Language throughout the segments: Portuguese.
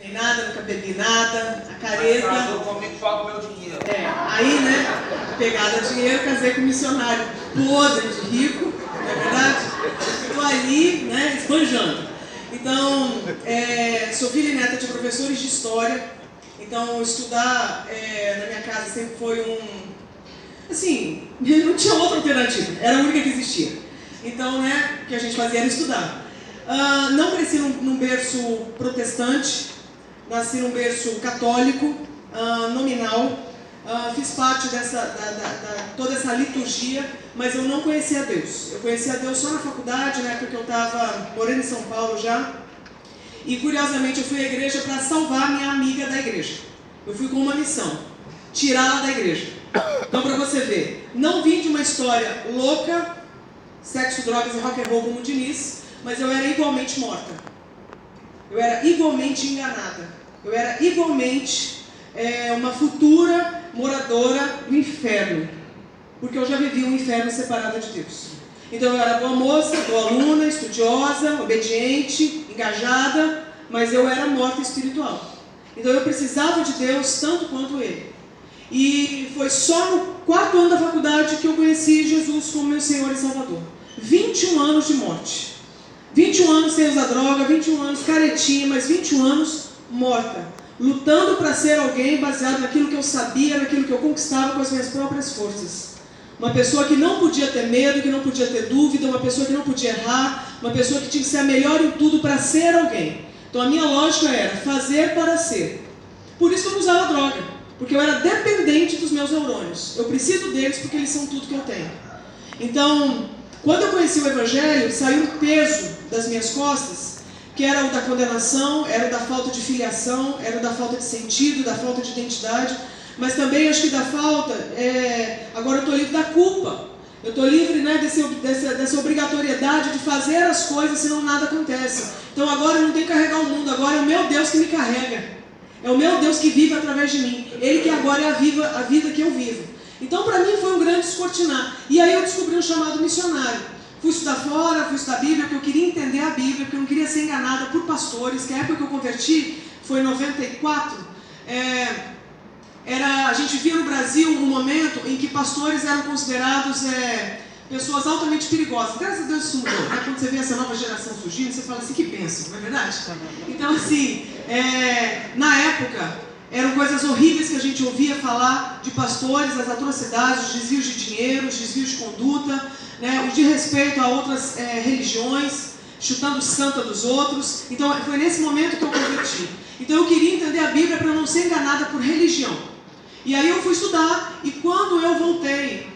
Nem nada, nunca bebi nada, a careta. Mas casou comigo, paga o meu dinheiro. Aí, pegada dinheiro, casei com um missionário podre de rico, não é verdade? Estou ali, esbanjando. Então, sou filha e neta de professores de história, então estudar na minha casa sempre foi assim, não tinha outra alternativa, era a única que existia. Então, o que a gente fazia era estudar. Não cresci num berço protestante, nasci num berço católico, nominal, fiz parte toda essa liturgia, mas eu não conhecia Deus. Eu conhecia Deus só na faculdade, na época que eu estava morando em São Paulo já. E curiosamente eu fui à igreja para salvar minha amiga da igreja. Eu fui com uma missão, tirá-la da igreja. Então, para você ver, não vim de uma história louca, sexo, drogas e rock and roll como o Diniz, mas eu era igualmente morta. Eu era igualmente enganada. Eu era igualmente uma futura moradora do inferno. Porque eu já vivia um inferno separada de Deus. Então eu era boa moça, boa aluna, estudiosa, obediente, engajada, mas eu era morta espiritual. Então eu precisava de Deus tanto quanto Ele. E foi só no 4º ano da faculdade que eu conheci Jesus como meu Senhor e Salvador. 21 anos de morte. 21 anos sem usar droga, 21 anos caretinha, mas 21 anos morta. Lutando para ser alguém baseado naquilo que eu sabia, naquilo que eu conquistava com as minhas próprias forças. Uma pessoa que não podia ter medo, que não podia ter dúvida, uma pessoa que não podia errar, uma pessoa que tinha que ser a melhor em tudo para ser alguém. Então a minha lógica era fazer para ser. Por isso que eu não usava droga, porque eu era dependente dos meus neurônios. Eu preciso deles porque eles são tudo que eu tenho. Então, quando eu conheci o Evangelho, saiu um peso das minhas costas, que era o da condenação, era o da falta de filiação, era o da falta de sentido, da falta de identidade, mas também acho que da falta, agora eu estou livre da culpa. Eu estou livre dessa obrigatoriedade de fazer as coisas, senão nada acontece. Então agora eu não tenho que carregar o mundo, agora é o meu Deus que me carrega. É o meu Deus que vive através de mim. Ele que agora é a vida que eu vivo. Então para mim foi um grande descortinar. E aí eu descobri um chamado missionário. Fui estudar fora, fui estudar a Bíblia, porque eu queria entender a Bíblia, porque eu não queria ser enganada por pastores, que a época que eu converti foi em 94. A gente via no Brasil um momento em que pastores eram considerados pessoas altamente perigosas. Graças a Deus isso mudou. Quando você vê essa nova geração surgindo, você fala assim, que bênção, não é verdade? Então assim, na época, eram coisas horríveis que a gente ouvia falar de pastores, as atrocidades, os desvios de dinheiro, os desvios de conduta, o desrespeito a outras religiões, chutando santa dos outros. Então foi nesse momento que eu converti. Então eu queria entender a Bíblia para não ser enganada por religião. E aí eu fui estudar, e quando eu voltei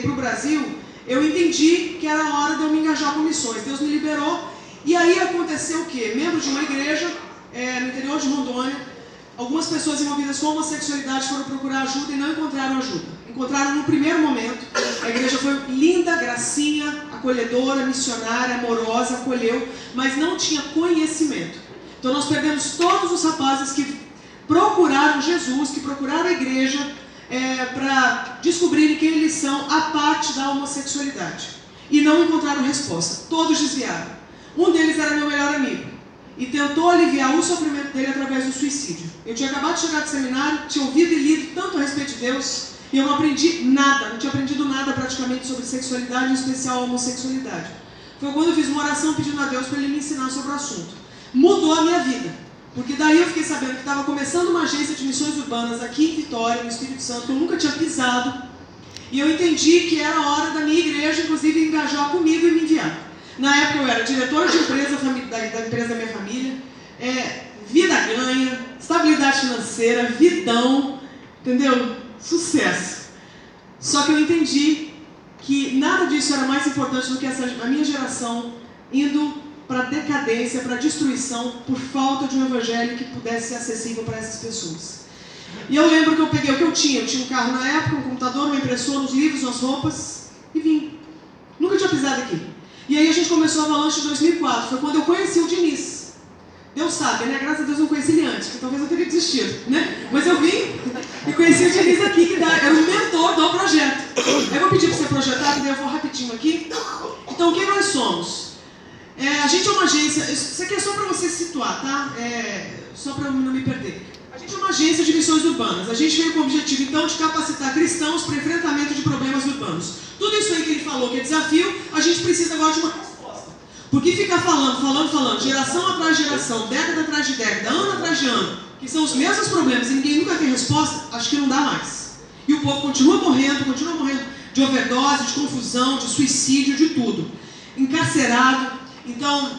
para o Brasil, eu entendi que era a hora de eu me engajar com missões. Deus me liberou, e aí aconteceu o quê? Membro de uma igreja no interior de Rondônia, algumas pessoas envolvidas com homossexualidade foram procurar ajuda e não encontraram ajuda. Encontraram no primeiro momento. A igreja foi linda, gracinha, acolhedora, missionária, amorosa, acolheu, mas não tinha conhecimento. Então nós perdemos todos os rapazes que procuraram Jesus, que procuraram a igreja para descobrirem quem eles são a parte da homossexualidade. E não encontraram resposta. Todos desviaram. Um deles era meu melhor amigo. E tentou aliviar o sofrimento dele através do suicídio. Eu tinha acabado de chegar do seminário, tinha ouvido e lido tanto a respeito de Deus, e eu não aprendi nada, não tinha aprendido nada praticamente sobre sexualidade, em especial a homossexualidade. Foi quando eu fiz uma oração pedindo a Deus para Ele me ensinar sobre o assunto. Mudou a minha vida. Porque daí eu fiquei sabendo que estava começando uma agência de missões urbanas aqui em Vitória, no Espírito Santo, que eu nunca tinha pisado. E eu entendi que era a hora da minha igreja, inclusive, engajar comigo e me enviar. Na época eu era diretora de empresa da empresa da minha família, vida ganha, estabilidade financeira, vidão, entendeu? Sucesso. Só que eu entendi que nada disso era mais importante do que a minha geração indo para decadência, para destruição, por falta de um evangelho que pudesse ser acessível para essas pessoas. E eu lembro que eu peguei o que eu tinha um carro na época, um computador, uma impressora, uns livros, umas roupas, e vim. Nunca tinha pisado aqui. E aí a gente começou a Avalanche em 2004, foi quando eu conheci o Diniz. Deus sabe, Graças a Deus eu não conheci ele antes, porque talvez eu teria desistido, Mas eu vim e conheci o Diniz aqui, que era o mentor do projeto. Eu vou pedir para você projetar, que daí eu vou rapidinho aqui. Então, quem nós somos? A gente é uma agência, isso aqui é só para você se situar, tá? Só para eu não me perder. A gente é uma agência de missões urbanas. A gente veio com o objetivo, então, de capacitar cristãos para enfrentamento de problemas urbanos. Tudo isso aí que ele falou que é desafio, a gente precisa agora de uma resposta. Porque ficar falando, geração atrás de geração, década atrás de década, ano atrás de ano, que são os mesmos problemas e ninguém nunca tem resposta, acho que não dá mais. E o povo continua morrendo de overdose, de confusão, de suicídio, de tudo. Encarcerado, então,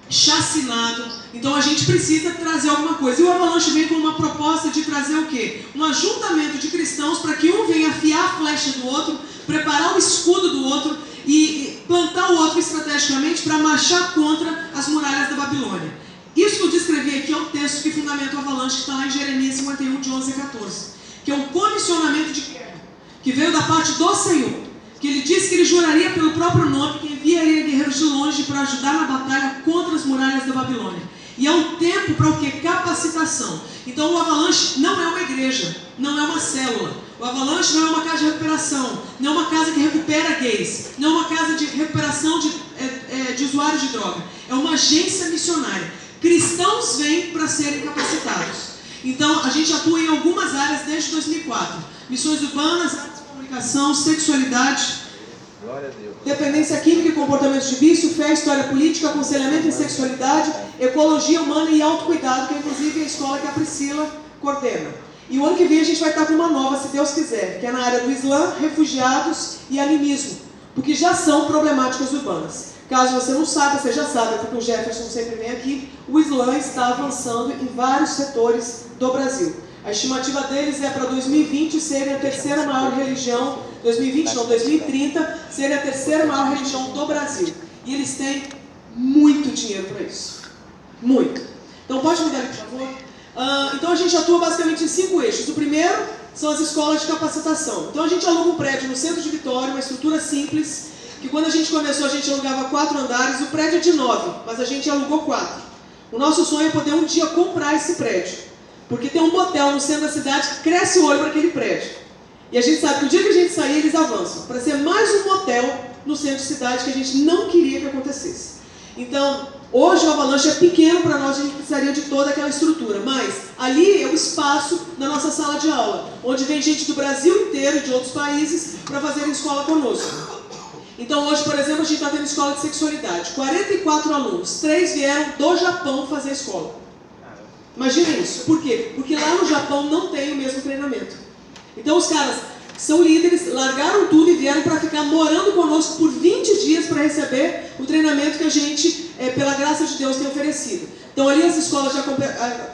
chacinado. Então a gente precisa trazer alguma coisa. E o Avalanche vem com uma proposta de trazer o quê? Um ajuntamento de cristãos para que um venha afiar a flecha do outro, preparar o escudo do outro e plantar o outro estrategicamente para marchar contra as muralhas da Babilônia. Isso que eu descrevi aqui é o texto que fundamenta o Avalanche, que está lá em Jeremias 51, de 11 a 14. Que é um comissionamento de guerra, que veio da parte do Senhor. Que ele disse que ele juraria pelo próprio nome que enviaria guerreiros de longe para ajudar na batalha contra as muralhas da Babilônia. E é um tempo para o quê? Capacitação. Então o Avalanche não é uma igreja, não é uma célula. O Avalanche não é uma casa de recuperação, não é uma casa que recupera gays, não é uma casa de recuperação de usuários de droga. É uma agência missionária. Cristãos vêm para serem capacitados. Então a gente atua em algumas áreas desde 2004. Missões urbanas, comunicação, sexualidade, dependência química e comportamentos de vício, fé, história política, aconselhamento em sexualidade, ecologia humana e autocuidado, que é inclusive a escola que a Priscila coordena. E o ano que vem a gente vai estar com uma nova, se Deus quiser, que é na área do Islã, refugiados e animismo, porque já são problemáticas urbanas. Caso você não saiba, você já sabe, porque o Jefferson sempre vem aqui, o Islã está avançando em vários setores do Brasil. A estimativa deles é para 2020 serem a terceira maior religião, 2030, serem a terceira maior religião do Brasil. E eles têm muito dinheiro para isso. Muito. Então pode mudar aqui, por favor? Então a gente atua basicamente em 5 eixos. O primeiro são as escolas de capacitação. Então a gente aluga um prédio no centro de Vitória, uma estrutura simples, que quando a gente começou a gente alugava 4 andares, o prédio é de 9, mas a gente alugou 4. O nosso sonho é poder um dia comprar esse prédio. Porque tem um motel no centro da cidade que cresce o olho para aquele prédio. E a gente sabe que o dia que a gente sair, eles avançam. Para ser mais um motel no centro de cidade que a gente não queria que acontecesse. Então, hoje o Avalanche é pequeno para nós, a gente precisaria de toda aquela estrutura. Mas ali é o espaço da nossa sala de aula, onde vem gente do Brasil inteiro e de outros países para fazerem escola conosco. Então hoje, por exemplo, a gente está tendo escola de sexualidade. 44 alunos, 3 vieram do Japão fazer escola. Imagina isso. Por quê? Porque lá no Japão não tem o mesmo treinamento. Então os caras são líderes, largaram tudo e vieram para ficar morando conosco por 20 dias para receber o treinamento que a gente, pela graça de Deus, tem oferecido. Então ali as escolas de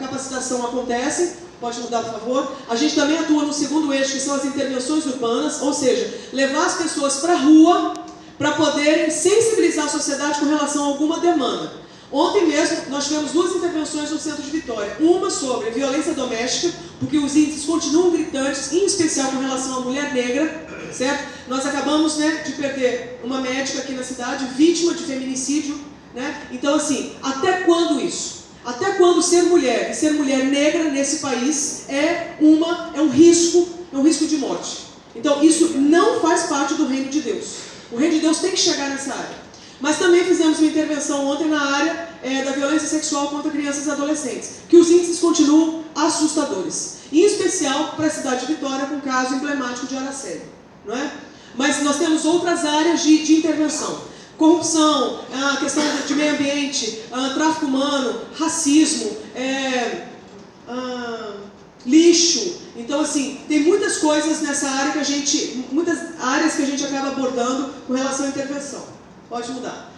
capacitação acontecem. Pode mudar, por favor. A gente também atua no segundo eixo, que são as intervenções urbanas, ou seja, levar as pessoas para a rua para poderem sensibilizar a sociedade com relação a alguma demanda. Ontem mesmo nós tivemos 2 intervenções no centro de Vitória. Uma sobre violência doméstica, porque os índices continuam gritantes, em especial com relação à mulher negra, certo? Nós acabamos de perder uma médica aqui na cidade, vítima de feminicídio, né? Então assim, até quando isso? Até quando ser mulher e ser mulher negra nesse país é um risco de morte? Então isso não faz parte do reino de Deus. O reino de Deus tem que chegar nessa área. Mas também fizemos uma intervenção ontem na área da violência sexual contra crianças e adolescentes, que os índices continuam assustadores. Em especial para a cidade de Vitória, com o caso emblemático de Araceli, não é? Mas nós temos outras áreas de intervenção. Corrupção, a questão de meio ambiente, tráfico humano, racismo, lixo. Então assim, tem muitas coisas nessa área muitas áreas que a gente acaba abordando com relação à intervenção. Pode mudar.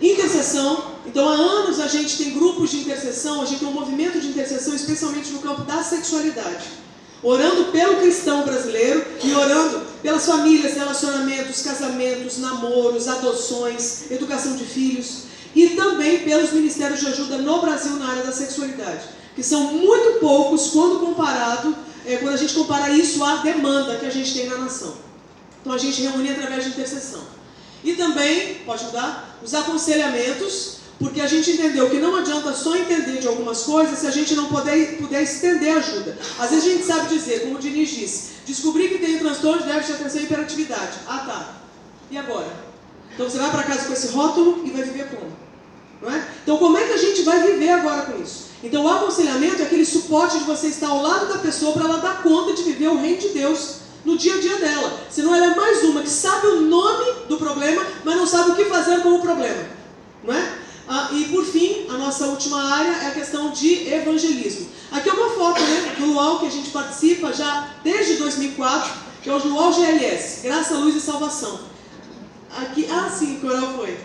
Intercessão. Então, há anos a gente tem grupos de intercessão, a gente tem um movimento de intercessão, especialmente no campo da sexualidade. Orando pelo cristão brasileiro e orando pelas famílias, relacionamentos, casamentos, namoros, adoções, educação de filhos. E também pelos ministérios de ajuda no Brasil na área da sexualidade, que são muito poucos quando a gente compara isso à demanda que a gente tem na nação. Então, a gente reúne através de intercessão. E também, pode mudar, os aconselhamentos, porque a gente entendeu que não adianta só entender de algumas coisas se a gente não puder estender ajuda. Às vezes a gente sabe dizer, como o Diniz disse, descobri que tem transtorno de déficit de atenção e hiperatividade. Ah, tá. E agora? Então você vai para casa com esse rótulo e vai viver como? não é? Então, como é que a gente vai viver agora com isso? Então, o aconselhamento é aquele suporte de você estar ao lado da pessoa para ela dar conta de viver o reino de Deus no dia a dia dela. Senão ela é mais uma que sabe o nome do problema, mas não sabe o que fazer com o problema, não é? E por fim, a nossa última área é a questão de evangelismo. Aqui é uma foto, né, do Luau que a gente participa já desde 2004, que é o Luau GLS, Graça, Luz e Salvação. Aqui, sim, o coral foi.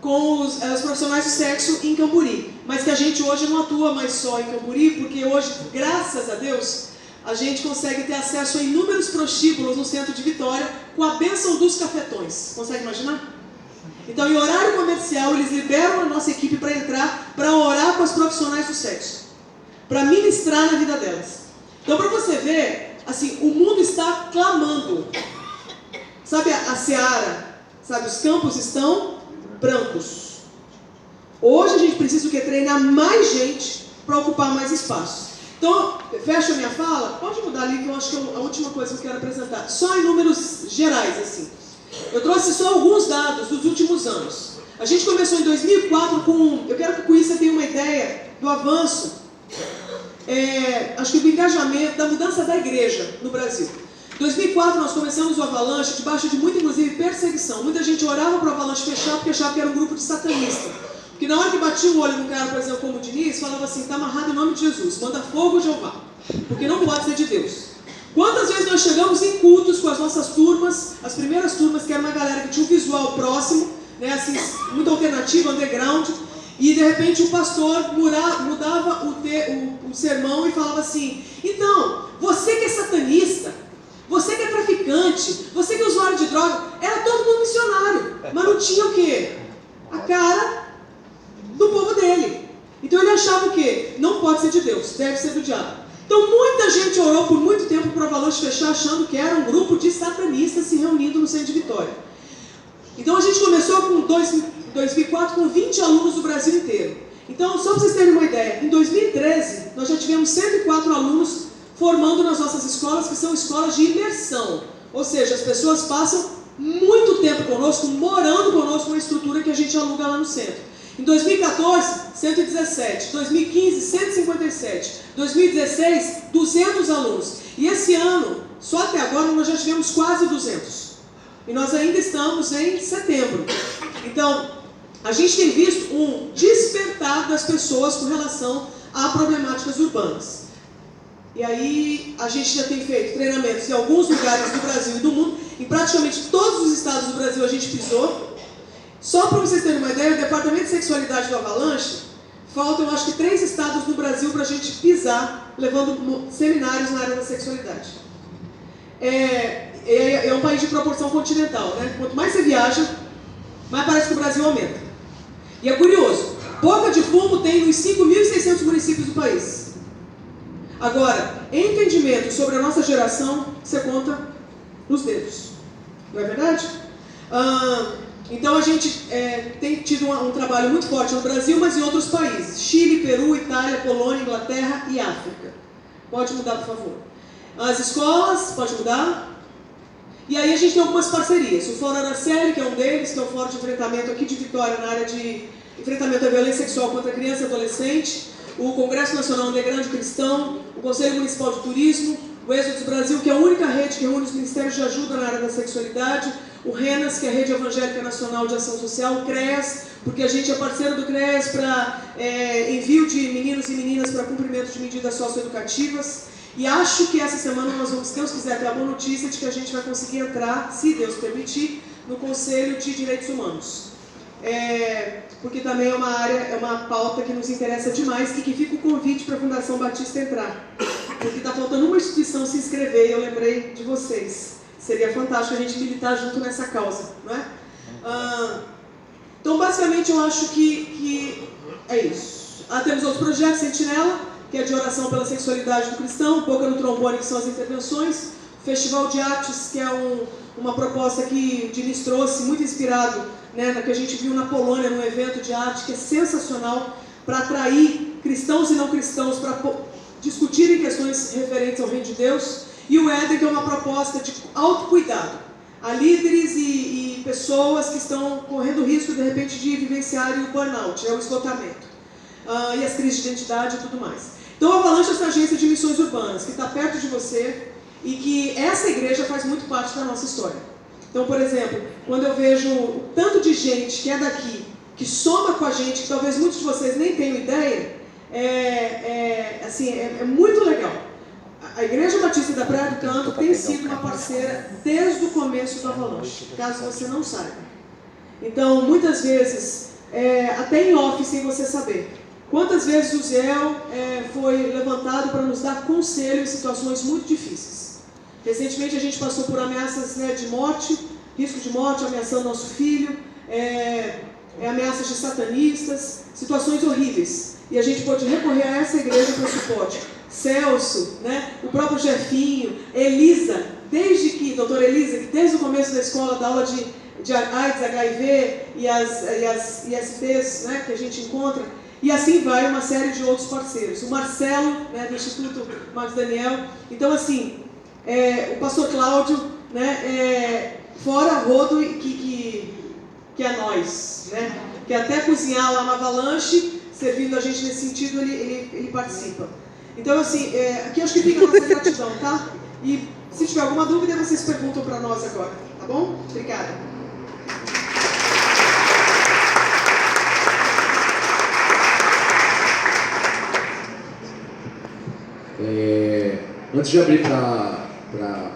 Com os profissionais de sexo em Camburi. Mas que a gente hoje não atua mais só em Camburi, porque hoje, graças a Deus, a gente consegue ter acesso a inúmeros prostíbulos no centro de Vitória com a bênção dos cafetões. Consegue imaginar? Então, em horário comercial, eles liberam a nossa equipe para entrar, para orar com as profissionais do sexo, para ministrar na vida delas. Então, para você ver, assim, o mundo está clamando. Sabe a seara? Sabe, os campos estão brancos. Hoje a gente precisa o quê? Treinar mais gente para ocupar mais espaços. Então, fecha a minha fala. Pode mudar ali, que eu acho que é a última coisa que eu quero apresentar. Só em números gerais, assim. Eu trouxe só alguns dados dos últimos anos. A gente começou em 2004 com... Eu quero que com isso você tenha uma ideia do avanço, acho que do engajamento, da mudança da igreja no Brasil. Em 2004 nós começamos o Avalanche debaixo de muita, inclusive, perseguição. Muita gente orava para o Avalanche fechar porque achava que era um grupo de satanistas. Porque na hora que batia o olho no cara, por exemplo, como o Diniz, falava assim, está amarrado em nome de Jesus, manda fogo, Jeová. Porque não pode ser de Deus. Quantas vezes nós chegamos em cultos com as nossas turmas, as primeiras turmas, que era uma galera que tinha um visual próximo, né, assim, muito alternativo, underground, e de repente o pastor mudava o sermão e falava assim, então, você que é satanista, você que é traficante, você que é usuário de droga, era todo mundo missionário, mas não tinha o quê? A cara do povo dele. Então ele achava o quê? Não pode ser de Deus, deve ser do diabo. Então muita gente orou por muito tempo para o Avalanche fechar, achando que era um grupo de satanistas se reunindo no centro de Vitória. Então a gente começou com 2004 com 20 alunos do Brasil inteiro. Então, só para vocês terem uma ideia, em 2013 nós já tivemos 104 alunos formando nas nossas escolas, que são escolas de imersão. Ou seja, as pessoas passam muito tempo conosco, morando conosco numa estrutura que a gente aluga lá no centro. Em 2014, 117. 2015, 157. 2016, 200 alunos. E esse ano, só até agora, nós já tivemos quase 200. E nós ainda estamos em setembro. Então, a gente tem visto um despertar das pessoas com relação a problemáticas urbanas. E aí, a gente já tem feito treinamentos em alguns lugares do Brasil e do mundo. Em praticamente todos os estados do Brasil a gente pisou. Só para vocês terem uma ideia, o Departamento de Sexualidade do Avalanche, faltam, eu acho que 3 estados no Brasil para a gente pisar, levando seminários na área da sexualidade. É um país de proporção continental, né? Quanto mais você viaja, mais parece que o Brasil aumenta. E é curioso, Boca de Fumo tem nos 5.600 municípios do país. Agora, entendimento sobre a nossa geração, você conta nos dedos. Não é verdade? Então a gente tem tido um trabalho muito forte no Brasil, mas em outros países. Chile, Peru, Itália, Polônia, Inglaterra e África. Pode mudar, por favor. As escolas, pode mudar. E aí a gente tem algumas parcerias. O Fórum Araceli, que é um deles, que é o Fórum de Enfrentamento aqui de Vitória, na área de enfrentamento à violência sexual contra criança e adolescente. O Congresso Nacional Underground Cristão, o Conselho Municipal de Turismo, o Êxodos Brasil, que é a única rede que reúne os ministérios de ajuda na área da sexualidade, o RENAS, que é a Rede Evangélica Nacional de Ação Social, o CREAS, porque a gente é parceiro do CREAS para envio de meninos e meninas para cumprimento de medidas socioeducativas. E acho que essa semana nós vamos, se Deus quiser, ter a boa notícia de que a gente vai conseguir entrar, se Deus permitir, no Conselho de Direitos Humanos. Porque também é uma área, é uma pauta que nos interessa demais e que fica o convite para a Fundação Batista entrar. Porque está faltando uma instituição se inscrever e eu lembrei de vocês. Seria fantástico a gente militar junto nessa causa, não é? Então, basicamente, eu acho que é isso. Temos outros projetos, Sentinela, que é de oração pela sexualidade do cristão, Boca no Trombone, que são as intervenções, Festival de Artes, que é uma proposta que o Diniz trouxe, muito inspirado, né, na que a gente viu na Polônia, num evento de arte, que é sensacional, para atrair cristãos e não cristãos, para discutirem questões referentes ao Reino de Deus. E o Éden, que é uma proposta de autocuidado a líderes e pessoas que estão correndo risco, de repente, de vivenciar o burnout, o esgotamento, e as crises de identidade e tudo mais. Então, a Avalanche é essa agência de missões urbanas, que está perto de você e que essa igreja faz muito parte da nossa história. Então, por exemplo, quando eu vejo o tanto de gente que é daqui, que soma com a gente, que talvez muitos de vocês nem tenham ideia, é muito legal. A Igreja Batista da Praia do Canto tem sido uma parceira desde o começo do Avalanche, caso você não saiba. Então, muitas vezes, até em off, sem você saber, quantas vezes o Zéu foi levantado para nos dar conselho em situações muito difíceis. Recentemente a gente passou por ameaças de morte, risco de morte, ameaçando nosso filho, ameaças de satanistas, situações horríveis. E a gente pode recorrer a essa igreja para o suporte. Celso, o próprio Jefinho, Elisa, doutora Elisa, que desde o começo da escola, da aula de AIDS, HIV e as ISTs, que a gente encontra, e assim vai uma série de outros parceiros. O Marcelo, do Instituto Marcos Daniel. Então, assim, o pastor Cláudio, fora rodo que é nós, que até cozinhar lá na Avalanche, servindo a gente nesse sentido, ele participa. Então, assim, aqui acho que fica a nossa gratidão, tá? E se tiver alguma dúvida, vocês perguntam para nós agora, tá bom? Obrigada. Antes de abrir para